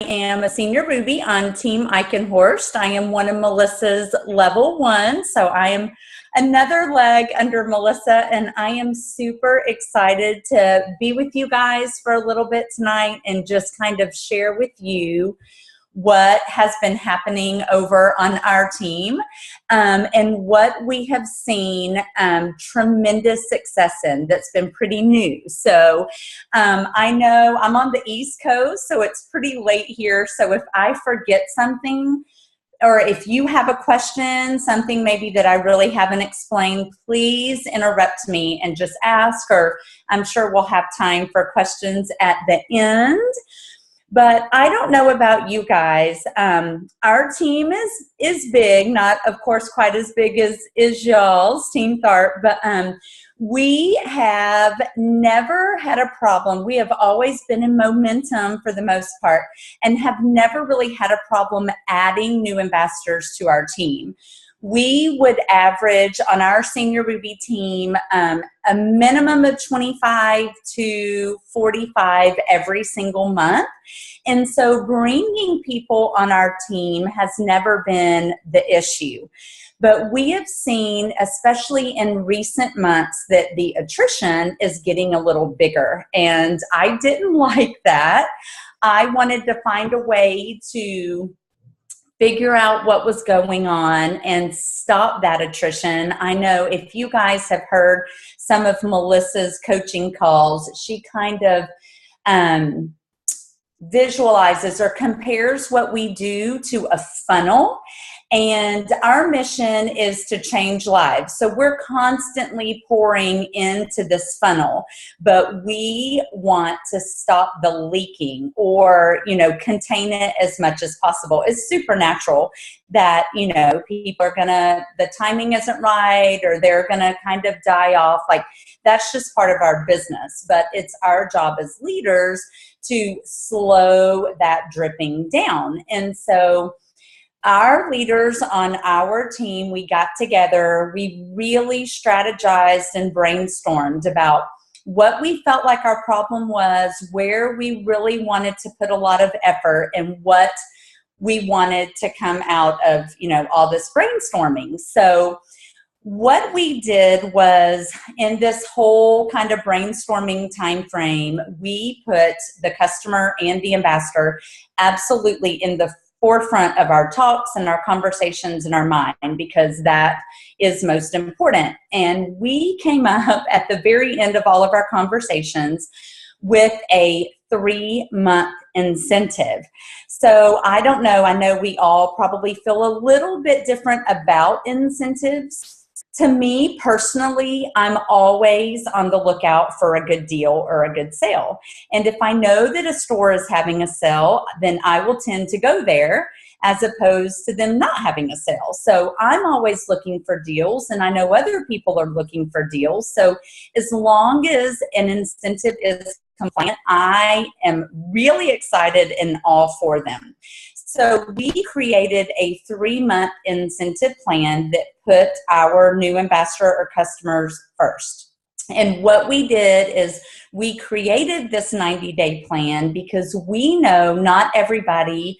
am a senior Ruby on Team Eichenhorst. I am one of Melissa's level 1, so I am another leg under Melissa, and I am super excited to be with you guys for a little bit tonight and just kind of share with you what has been happening over on our team and what we have seen tremendous success in that's been pretty new. So I know I'm on the East Coast, so it's pretty late here. So if I forget something, or if you have a question, something maybe that I really haven't explained, please interrupt me and just ask, or I'm sure we'll have time for questions at the end. But I don't know about you guys. Our team is big, not of course quite as big as y'all's Team Tharp, but we have never had a problem. We have always been in momentum for the most part and have never really had a problem adding new ambassadors to our team. We would average on our senior Ruby team a minimum of 25 to 45 every single month. And so bringing people on our team has never been the issue. But we have seen, especially in recent months, that the attrition is getting a little bigger. And I didn't like that. I wanted to find a way to figure out what was going on and stop that attrition. I know if you guys have heard some of Melissa's coaching calls, she kind of visualizes or compares what we do to a funnel. And our mission is to change lives. So we're constantly pouring into this funnel, but we want to stop the leaking or, contain it as much as possible. It's supernatural that, people are the timing isn't right, or they're going to kind of die off. Like, that's just part of our business, but it's our job as leaders to slow that dripping down. And so our leaders on our team, we got together, we really strategized and brainstormed about what we felt like our problem was, where we really wanted to put a lot of effort, and what we wanted to come out of, all this brainstorming. So what we did was, in this whole kind of brainstorming time frame, we put the customer and the ambassador absolutely in the forefront of our talks and our conversations in our mind, because that is most important. And we came up at the very end of all of our conversations with a 3-month incentive. So I don't know, I know we all probably feel a little bit different about incentives. To me personally, I'm always on the lookout for a good deal or a good sale. And if I know that a store is having a sale, then I will tend to go there as opposed to them not having a sale. So I'm always looking for deals, and I know other people are looking for deals. So as long as an incentive is compliant, I am really excited and all for them. So we created a 3-month incentive plan that put our new ambassador or customers first. And what we did is we created this 90-day plan because we know not everybody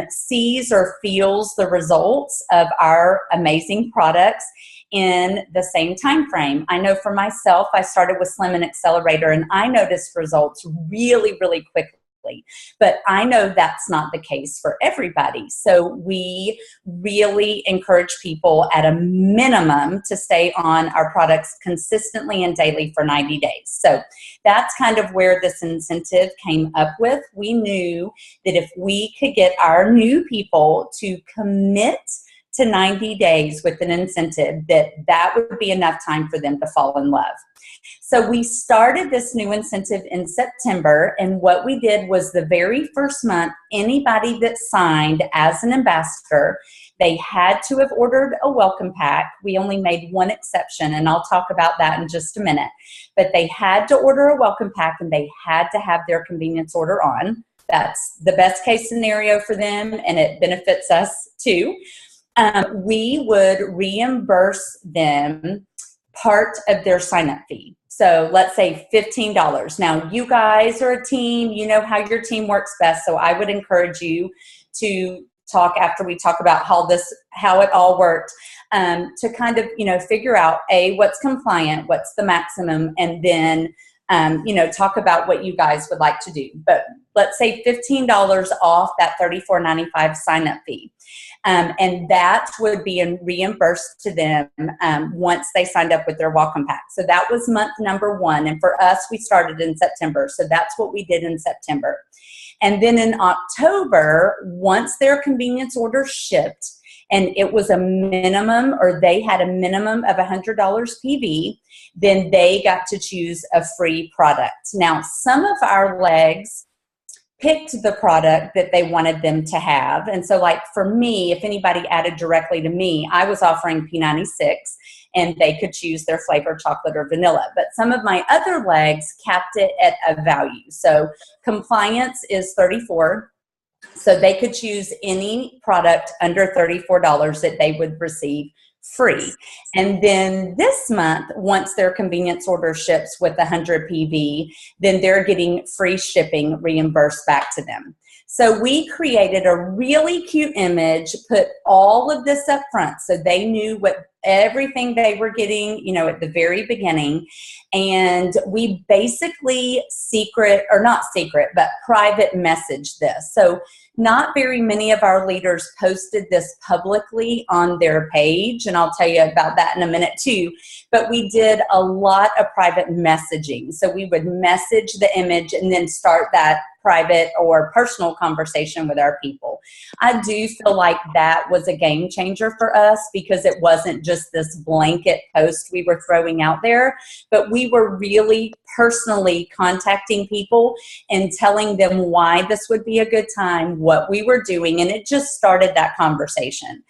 sees or feels the results of our amazing products in the same time frame. I know for myself, I started with Slim and Accelerator, and I noticed results really, really quickly. But I know that's not the case for everybody. So we really encourage people at a minimum to stay on our products consistently and daily for 90 days. So that's kind of where this incentive came up with. We knew that if we could get our new people to commit to 90 days with an incentive, that would be enough time for them to fall in love. So we started this new incentive in September, and what we did was the very first month, anybody that signed as an ambassador, they had to have ordered a welcome pack. We only made one exception, and I'll talk about that in just a minute. But they had to order a welcome pack, and they had to have their convenience order on. That's the best case scenario for them, and it benefits us too. We would reimburse them part of their sign-up fee. So let's say $15. Now, you guys are a team. You know how your team works best. So I would encourage you to talk after we talk about how it all worked, to kind of, figure out what's compliant, what's the maximum, and then, talk about what you guys would like to do. But let's say $15 off that $34.95 sign up fee. And that would be reimbursed to them once they signed up with their welcome pack. So that was month number 1. And for us, we started in September. So that's what we did in September. And then in October, once their convenience order shipped, and it was a minimum, or they had a minimum of $100 PV, then they got to choose a free product. Now, some of our legs picked the product that they wanted them to have. And so like for me, if anybody added directly to me, I was offering P96 and they could choose their flavor, chocolate or vanilla. But some of my other legs capped it at a value. So compliance is $34. So they could choose any product under $34 that they would receive free. And then this month, once their convenience order ships with 100 PV, then they're getting free shipping reimbursed back to them. So we created a really cute image, put all of this up front so they knew everything they were getting, at the very beginning. And we basically private messaged this. So not very many of our leaders posted this publicly on their page, and I'll tell you about that in a minute too, but we did a lot of private messaging. So we would message the image and then start that private or personal conversation with our people. I do feel like that was a game changer for us because it wasn't just this blanket post we were throwing out there, but we were really personally contacting people and telling them why this would be a good time, what we were doing, and it just started that conversation.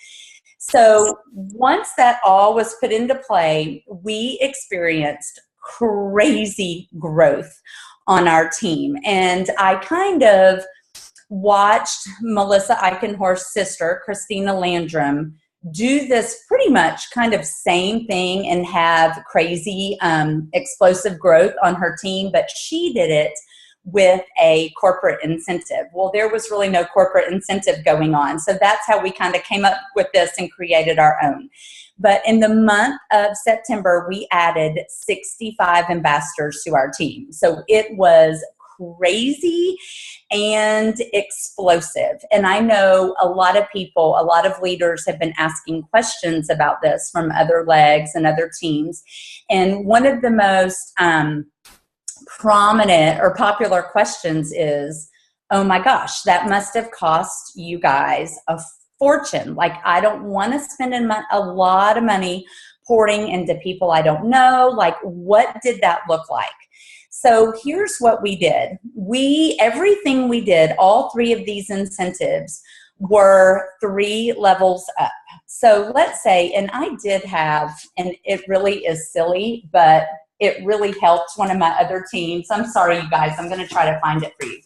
So once that all was put into play, we experienced crazy growth on our team. And I kind of watched Melissa Eichenhorst's sister, Christina Landrum, do this pretty much kind of same thing and have crazy explosive growth on her team, but she did it with a corporate incentive. Well, there was really no corporate incentive going on. So that's how we kind of came up with this and created our own. But in the month of September, we added 65 ambassadors to our team. So it was crazy and explosive. And I know a lot of people, a lot of leaders have been asking questions about this from other legs and other teams. And one of the most prominent or popular questions is, oh my gosh, that must have cost you guys a fortune. Like, I don't want to spend a lot of money pouring into people I don't know. Like, what did that look like? So here's what we did. Everything we did, all 3 of these incentives were 3 levels up. So let's say, and I did have, and it really is silly, but it really helped one of my other teams. I'm sorry, you guys. I'm going to try to find it for you.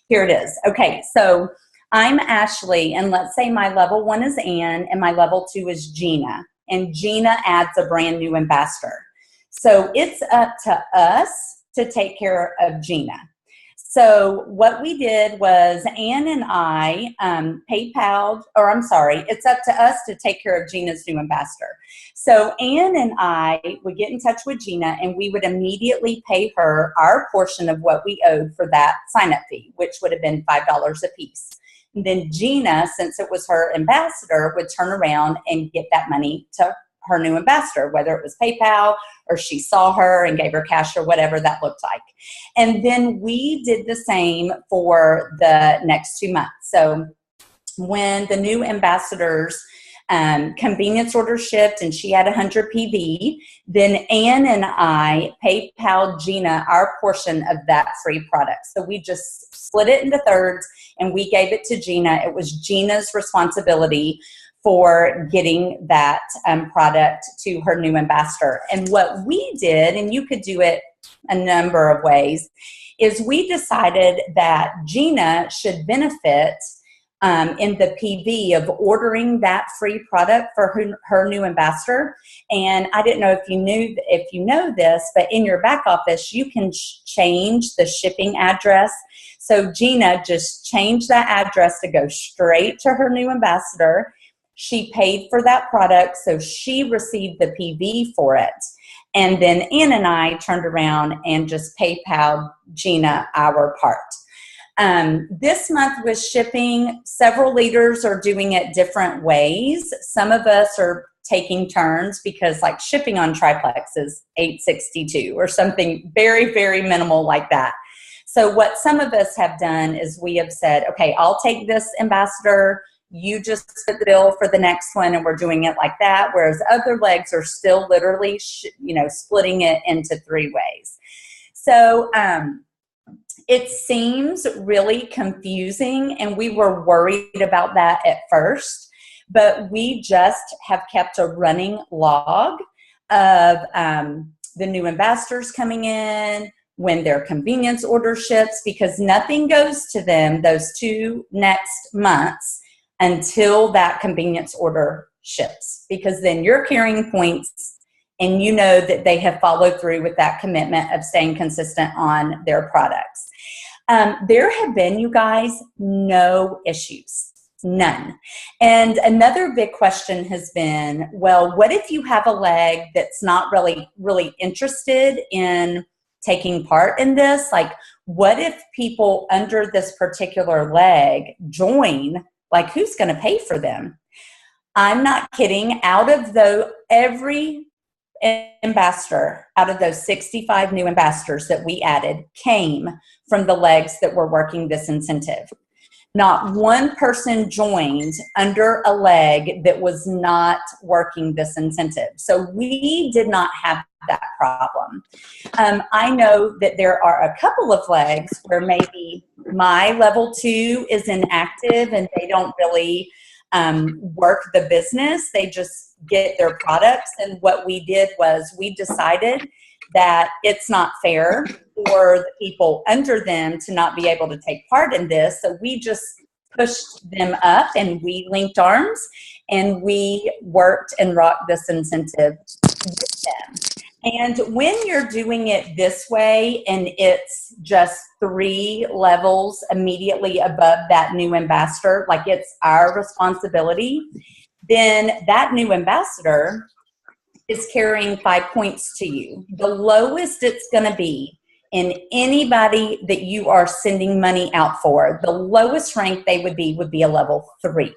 Here it is. Okay, so I'm Ashley, and let's say my level 1 is Ann, and my level 2 is Gina. And Gina adds a brand new ambassador. So it's up to us to take care of Gina. So what we did was Ann and I it's up to us to take care of Gina's new ambassador. So Ann and I would get in touch with Gina, and we would immediately pay her our portion of what we owed for that sign-up fee, which would have been $5 a piece. And then Gina, since it was her ambassador, would turn around and get that money to her new ambassador, whether it was PayPal or she saw her and gave her cash or whatever that looked like. And then we did the same for the next 2 months. So when the new ambassador's convenience order shipped and she had 100 PV, then Ann and I PayPal Gina our portion of that free product. So we just split it into thirds and we gave it to Gina. It was Gina's responsibility for getting that product to her new ambassador. And what we did, and you could do it a number of ways, is we decided that Gina should benefit in the PV of ordering that free product for her new ambassador. And I didn't know if you know this, but in your back office, you can change the shipping address. So Gina just changed that address to go straight to her new ambassador. She paid for that product, so she received the PV for it. And then Ann and I turned around and just PayPal'd Gina our part. This month with shipping, several leaders are doing it different ways. Some of us are taking turns because like shipping on triplex is $8.62 or something very, very minimal like that. So what some of us have done is we have said, okay, I'll take this ambassador, you just split the bill for the next one, and we're doing it like that, whereas other legs are still literally splitting it into 3 ways. So it seems really confusing, and we were worried about that at first, but we just have kept a running log of the new ambassadors coming in, when their convenience order ships, because nothing goes to them those 2 next months until that convenience order ships, because then you're carrying points and you know that they have followed through with that commitment of staying consistent on their products. There have been, you guys, no issues, none. And another big question has been, well, what if you have a leg that's not really interested in taking part in this? Like, what if people under this particular leg join? Like, who's going to pay for them? I'm not kidding. Every ambassador out of those 65 new ambassadors that we added came from the legs that were working this incentive. Not one person joined under a leg that was not working this incentive. So we did not have that problem. I know that there are a couple of legs where maybe my level 2 is inactive and they don't really work the business. They just get their products. And what we did was we decided that it's not fair for the people under them to not be able to take part in this. So we just pushed them up and we linked arms and we worked and rocked this incentive with them. And when you're doing it this way and it's just 3 levels immediately above that new ambassador, like it's our responsibility, then that new ambassador is carrying 5 points to you. The lowest it's going to be in anybody that you are sending money out for, the lowest rank they would be a level 3.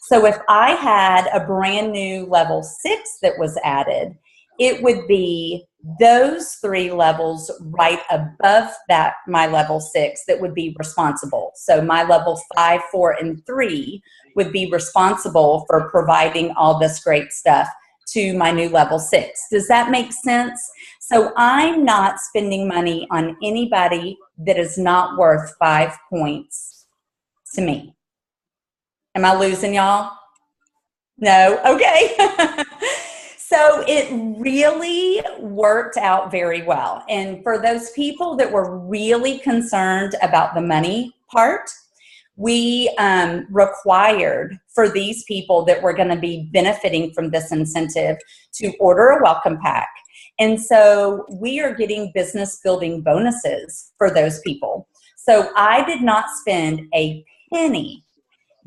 So if I had a brand new level 6 that was added, it would be those 3 levels right above that, my level 6, that would be responsible. So my level 5, 4, and 3 would be responsible for providing all this great stuff to my new level 6. Does that make sense? So I'm not spending money on anybody that is not worth 5 points to me. Am I losing y'all? No? Okay. So it really worked out very well. And for those people that were really concerned about the money part, we required for these people that were going to be benefiting from this incentive to order a welcome pack. And so we are getting business building bonuses for those people. So I did not spend a penny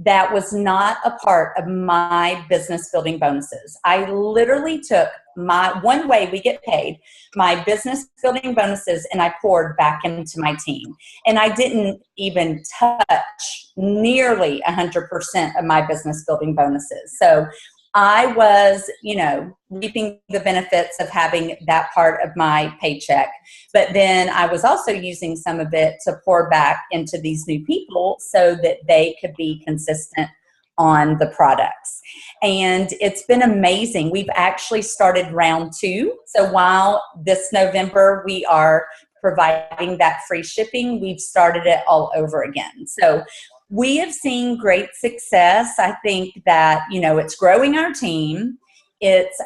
that was not a part of my business building bonuses. I literally took one way we get paid, my business building bonuses, and I poured back into my team. And I didn't even touch nearly 100% of my business building bonuses. So I was, reaping the benefits of having that part of my paycheck. But then I was also using some of it to pour back into these new people so that they could be consistent on the products. And it's been amazing. We've actually started round 2. So while this November we are providing that free shipping, we've started it all over again. So we have seen great success. I think that, it's growing our team. It's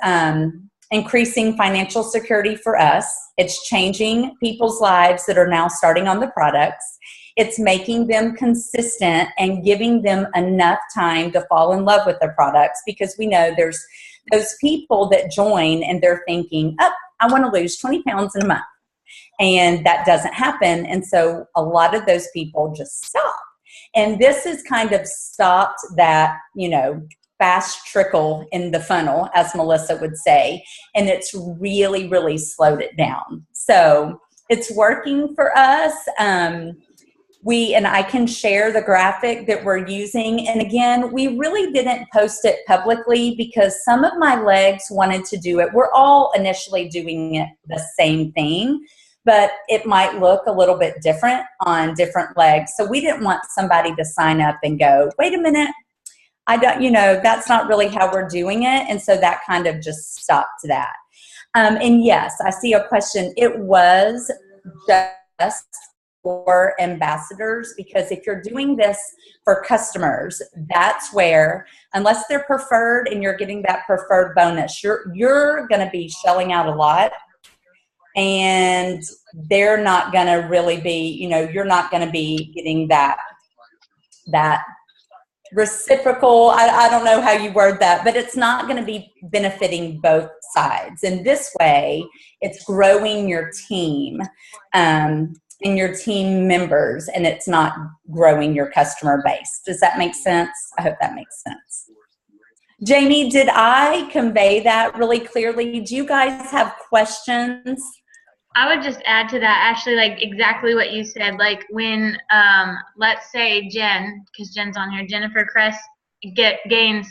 increasing financial security for us. It's changing people's lives that are now starting on the products. It's making them consistent and giving them enough time to fall in love with their products, because we know there's those people that join and they're thinking, oh, I want to lose 20 pounds in a month. And that doesn't happen. And so a lot of those people just stop. And this has kind of stopped that, fast trickle in the funnel, as Melissa would say. And it's really, really slowed it down. So it's working for us. And I can share the graphic that we're using. And again, we really didn't post it publicly because some of my legs wanted to do it. We're all initially doing it the same thing, but it might look a little bit different on different legs. So we didn't want somebody to sign up and go, wait a minute, I don't, that's not really how we're doing it. And so that kind of just stopped that. And yes, I see a question. It was just for ambassadors, because if you're doing this for customers, that's where, unless they're preferred and you're getting that preferred bonus, you're going to be shelling out a lot. And they're not going to really be, you're not going to be getting that reciprocal, I don't know how you word that, but it's not going to be benefiting both sides. And this way, it's growing your team and your team members, and it's not growing your customer base. Does that make sense? I hope that makes sense. Jamie, did I convey that really clearly? Do you guys have questions? I would just add to that, Ashley, like exactly what you said. Like when, let's say Jen, because Jen's on here, Jennifer Kress gains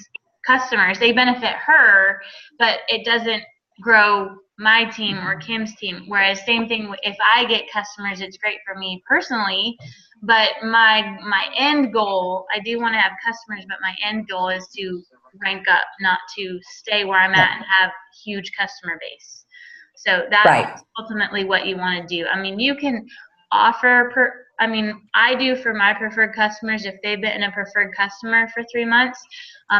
customers, they benefit her, but it doesn't grow my team or Kim's team. Whereas same thing, if I get customers, it's great for me personally, but my end goal, I do want to have customers, but my end goal is to rank up, not to stay where I'm at and have huge customer base. So that's ultimately what you want to do. I mean, you can offer, I do for my preferred customers, if they've been a preferred customer for 3 months,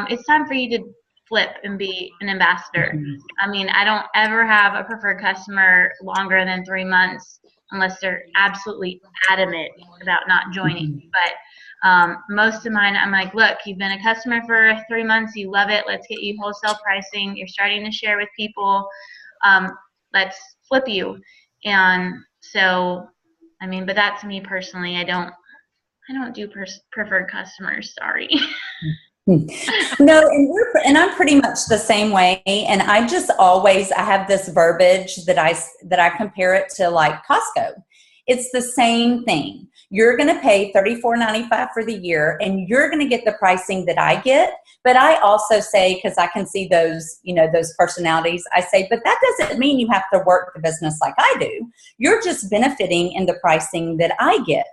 it's time for you to flip and be an ambassador. Mm-hmm. I mean, I don't ever have a preferred customer longer than 3 months unless they're absolutely adamant about not joining. Mm-hmm. But most of mine, I'm like, look, you've been a customer for 3 months, you love it, let's get you wholesale pricing, you're starting to share with people, let's flip you. And so, but that's me personally. I don't do preferred customers. Sorry. No, and I'm pretty much the same way. And I just always, I have this verbiage that I compare it to like Costco. It's the same thing. You're going to pay $34.95 for the year, and you're going to get the pricing that I get. But I also say, because I can see those, those personalities, I say, but that doesn't mean you have to work the business like I do. You're just benefiting in the pricing that I get.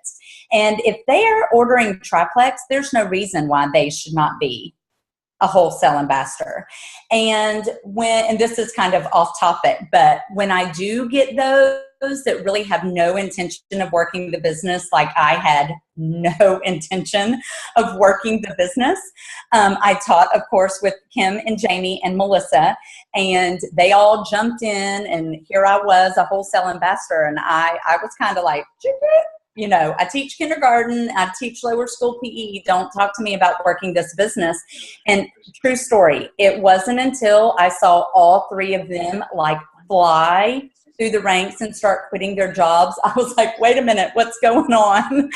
And if they are ordering triplex, there's no reason why they should not be a wholesale ambassador. And this is kind of off topic, but when I do get those that really have no intention of working the business, like I had no intention of working the business, I taught, of course, with Kim and Jamie and Melissa, and they all jumped in, and here I was, a wholesale ambassador, and I was kind of like, I teach kindergarten, I teach lower school PE, don't talk to me about working this business. And true story, it wasn't until I saw all three of them like fly through the ranks and start quitting their jobs, I was like, wait a minute, what's going on?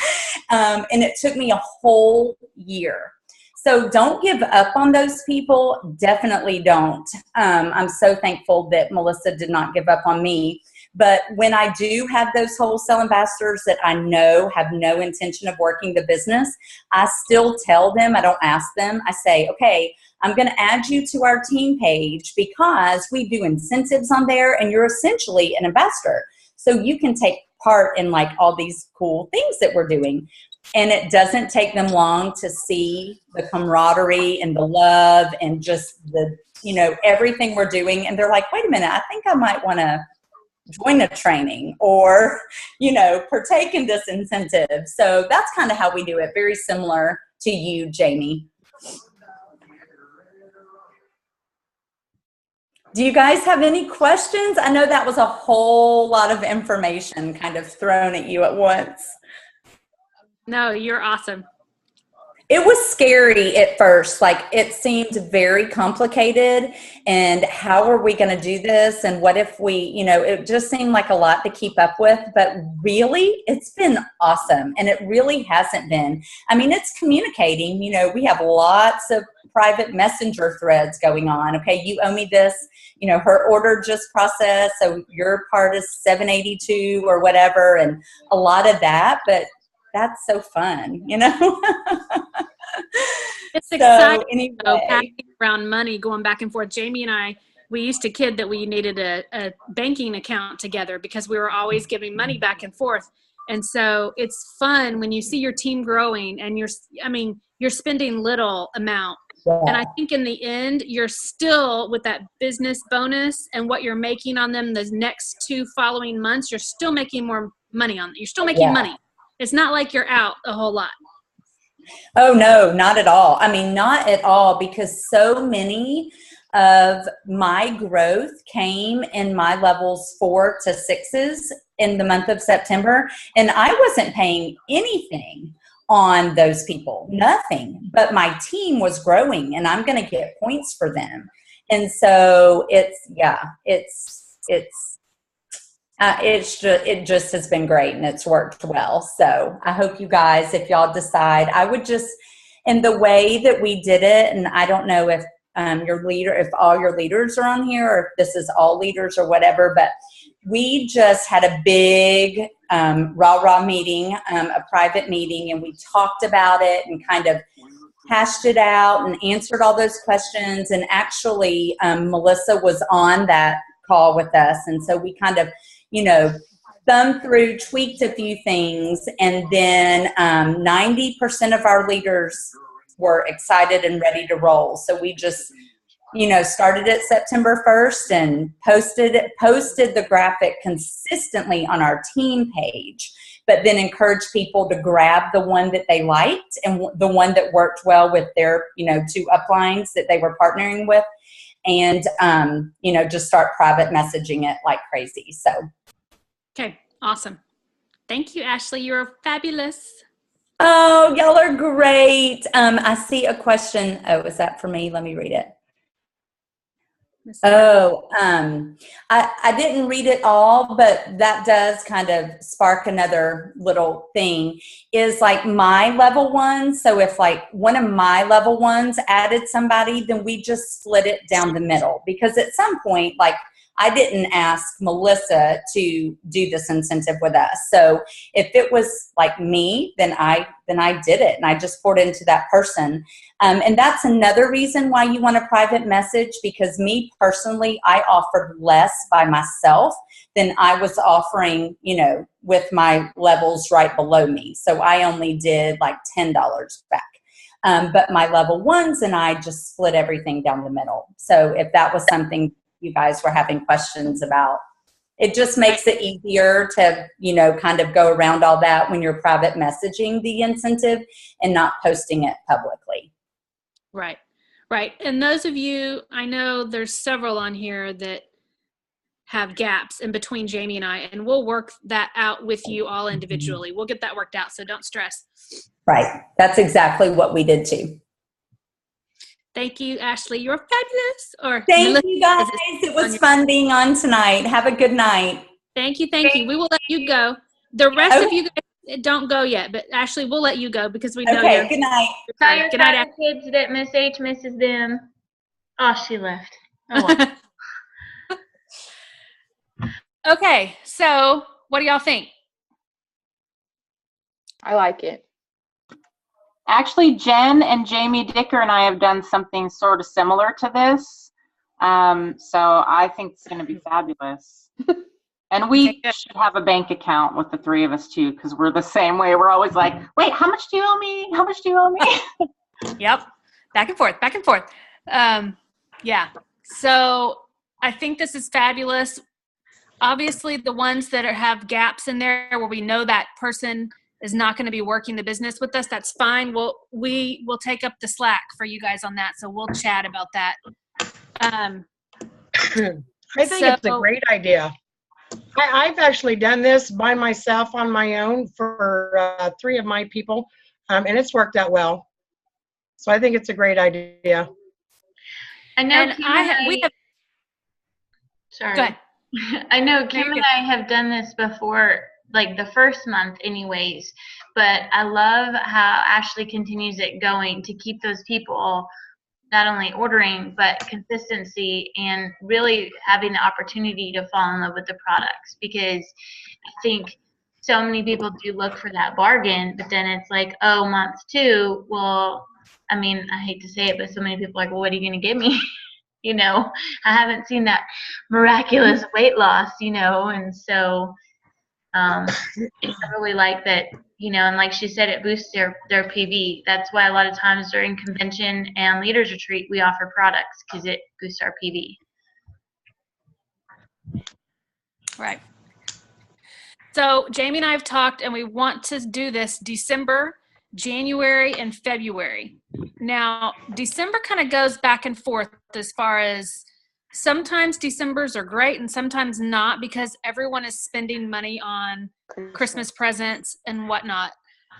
And it took me a whole year. So don't give up on those people. Definitely don't. I'm so thankful that Melissa did not give up on me. But when I do have those wholesale ambassadors that I know have no intention of working the business, I still tell them, I don't ask them, I say, okay, I'm going to add you to our team page because we do incentives on there and you're essentially an ambassador. So you can take part in like all these cool things that we're doing. And it doesn't take them long to see the camaraderie and the love and just the, everything we're doing. And they're like, wait a minute, I think I might want to join a training or, partake in this incentive. So that's kind of how we do it. Very similar to you, Jamie. Do you guys have any questions? I know that was a whole lot of information kind of thrown at you at once. No, you're awesome. It was scary at first. Like, it seemed very complicated, and how are we going to do this? And what if we, it just seemed like a lot to keep up with, but really it's been awesome. And it really hasn't been. I mean, it's communicating, we have lots of private messenger threads going on. Okay, you owe me this, her order just processed, so your part is 782 or whatever, and a lot of that, but that's so fun, It's exciting, anyway. though, passing around money, going back and forth. Jamie and I, we used to kid that we needed a banking account together because we were always giving money back and forth. And so it's fun when you see your team growing and you're spending little amount. Yeah. And I think in the end, you're still with that business bonus and what you're making on them the next 2 following months, you're still making more money on them. You're still making money. It's not like you're out a whole lot. Oh, no, not at all. I mean, not at all, because so many of my growth came in my levels 4 to 6s in the month of September. And I wasn't paying anything on those people, nothing, but my team was growing and I'm going to get points for them. And so it just has been great, and it's worked well. So I hope you guys, if y'all decide, I would just, in the way that we did it, and I don't know if if all your leaders are on here, or if this is all leaders or whatever, but we just had a big rah-rah meeting, a private meeting, and we talked about it and kind of hashed it out and answered all those questions. And actually, Melissa was on that call with us, and so we kind of thumbed through, tweaked a few things, and then 90% of our leaders were excited and ready to roll. So we just, started it September 1st and posted the graphic consistently on our team page, but then encouraged people to grab the one that they liked and the one that worked well with their, 2 uplines that they were partnering with. And, just start private messaging it like crazy. So. Okay. Awesome. Thank you, Ashley. You're fabulous. Oh, y'all are great. I see a question. Oh, is that for me? Let me read it. Oh, I didn't read it all, but that does kind of spark another little thing, is like my level 1. So if like one of my level 1s added somebody, then we just split it down the middle, because at some point, like, I didn't ask Melissa to do this incentive with us. So if it was like me, then I did it, and I just poured into that person. And that's another reason why you want a private message, because me personally, I offered less by myself than I was offering, with my levels right below me. So I only did like $10 back. But my level 1s and I just split everything down the middle. So if that was something you guys were having questions about, it just makes it easier to, kind of go around all that when you're private messaging the incentive and not posting it publicly. Right. Right. And those of you, I know there's several on here that have gaps in between Jamie and I, and we'll work that out with you all individually. We'll get that worked out, so don't stress. Right. That's exactly what we did too. Thank you, Ashley. You're fabulous. Thank you, guys. It was fun being on tonight. Have a good night. Thank you. Thank you. We will let you go. The rest of you guys don't go yet, but Ashley, we'll let you go because we know you're. Okay, good night. Tell your kids that Miss H misses them. Oh, she left. Oh, well. Okay, so what do y'all think? I like it. Actually, Jen and Jamie Dicker and I have done something sort of similar to this. So I think it's going to be fabulous. And we should have a bank account with the 3 of us too, because we're the same way. We're always like, wait, how much do you owe me? How much do you owe me? Yep. Back and forth, back and forth. Yeah. So I think this is fabulous. Obviously, the ones that have gaps in there where we know that person is not going to be working the business with us, that's fine. We will take up the slack for you guys on that. So we'll chat about that. I think it's a great idea. I've actually done this by myself on my own for 3 of my people, and it's worked out well. So I think it's a great idea. I know And Kim we have, sorry. go ahead. I know Kim you're and good. I have done this before, like the first month anyways, but I love how Ashley continues it going to keep those people not only ordering, but consistency and really having the opportunity to fall in love with the products, because I think so many people do look for that bargain, but then it's like, oh, month 2, well, I mean, I hate to say it, but so many people are like, well, what are you going to give me? You know, I haven't seen that miraculous weight loss, you know, and so I really like that, you know, and like she said, it boosts their PV. That's why a lot of times during convention and leaders retreat, we offer products because it boosts our PV. Right. So Jamie and I have talked, and we want to do this December, January, and February. Now, December kind of goes back and forth as far as sometimes Decembers are great and sometimes not, because everyone is spending money on Christmas presents and whatnot.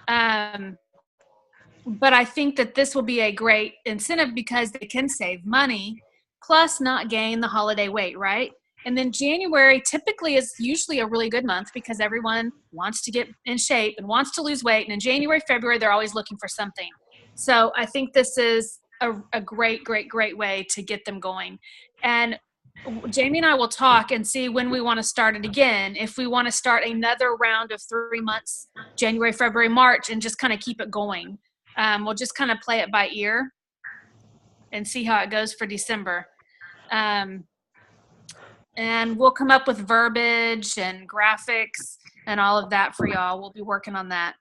But I think that this will be a great incentive because they can save money plus not gain the holiday weight, right? And then January typically is usually a really good month because everyone wants to get in shape and wants to lose weight. And in January, February, they're always looking for something. So I think this is a great, great, great way to get them going. And Jamie and I will talk and see when we want to start it again. If we want to start another round of 3 months, January, February, March, and just kind of keep it going. We'll just kind of play it by ear and see how it goes for December. And we'll come up with verbiage and graphics and all of that for y'all. We'll be working on that.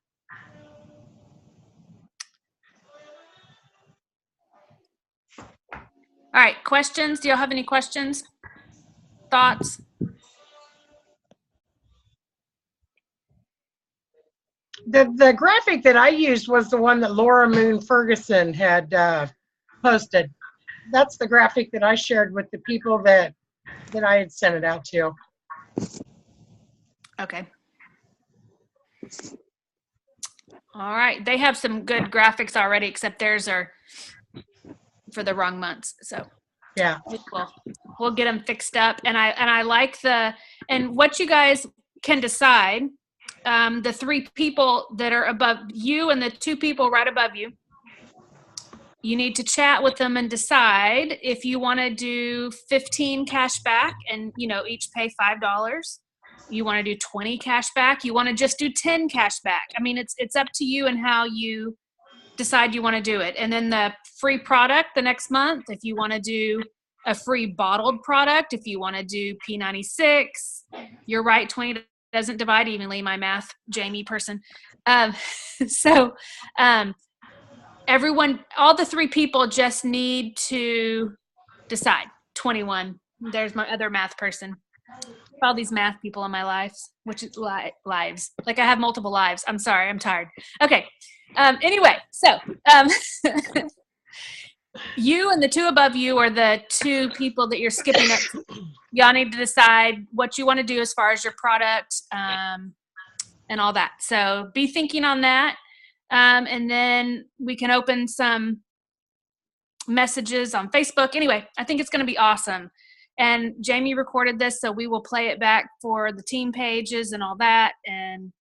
All right, questions? Do y'all have any questions? Thoughts? The graphic that I used was the one that Laura Moon Ferguson had posted. That's the graphic that I shared with the people that I had sent it out to. Okay. All right. They have some good graphics already, except theirs are for the wrong months. So yeah, we'll get them fixed up. And I like and what you guys can decide, the 3 people that are above you and the 2 people right above you, you need to chat with them and decide if you want to do 15 cash back and, you know, each pay $5. You want to do 20 cash back. You want to just do 10 cash back. I mean, it's up to you and how you decide you want to do it. And then the free product the next month, if you want to do a free bottled product, if you want to do P96, you're right, 20 doesn't divide evenly, my math Jamie person. Everyone, all the 3 people just need to decide. 21. There's my other math person. All these math people in my lives, which is lives. Like I have multiple lives. I'm sorry. I'm tired. Okay. Anyway, so you and the 2 above you are the 2 people that you're skipping up. Y'all need to decide what you want to do as far as your product and all that. So be thinking on that. And then we can open some messages on Facebook. Anyway, I think it's going to be awesome. And Jamie recorded this, so we will play it back for the team pages and all that. And